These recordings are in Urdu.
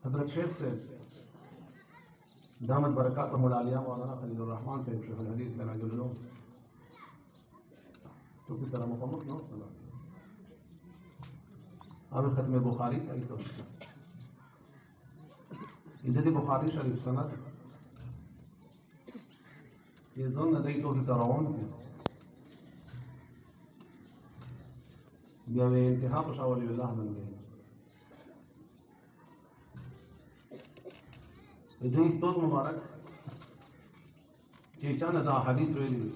حضرت شیخ سے دامت برکاتہم العالیہ مولانا خلیل الرحمن سے شیخ الحدیث منہاج العلوم تو کس طرح مقامت نہ ہوتا اب ختم بخاری کا ہی تو جدی بخاری شریف سند یہ ظن ندیتو بترعون کی بیاوے انتہا پشا ولی اللہ من گئے ادریس دوست مبارک چیچان دا حدیث ویلی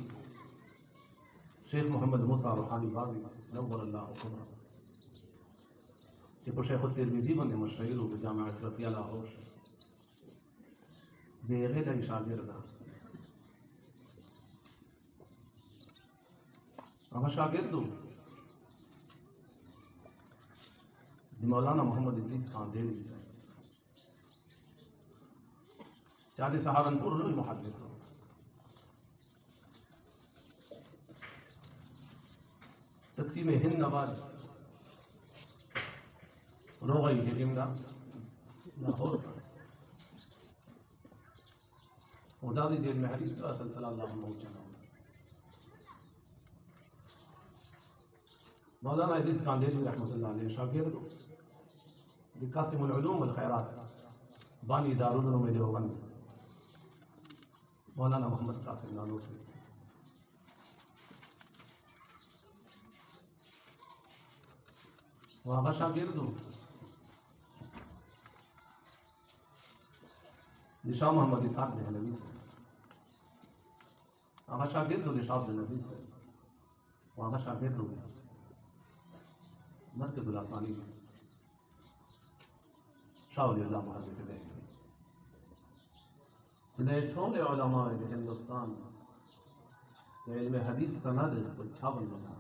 شیخ محمد موسیٰ روحانی بازی نور اللہ قبرہ کہ شیخ الترمذی بندے مشہور ہو بجامع اشرفیہ لاہور دے غیر شاگردہ اگر شاگرد ہو مولانا محمد ادریس خان دہلوی سے چالی سہارنپور لوی محدث ہو تقسیم ہند نواز روغی کے جملہ لاہور ودادی دیر میں حدیث کا سلسلہ اللہ موجودہ مولانا ادریس خان دہلوی رحمۃ اللہ علیہ شاگرد قاسم العلوم والخیرات بانی دارالعلوم دیوبند مولانا محمد قاسم نانوتوی وہاں شاگرد ہوں شاہ محمد اسحاق دہلوی سے وہاں شاگرد ہوں شاہ دہلوی سے وہاں شاگرد ہوں مرکز الاسانی شاہ ولی اللہ محدث دہلوی جنہیں چھوڑے علماء ہندوستان علم حدیث سند کچھ چھاول بنا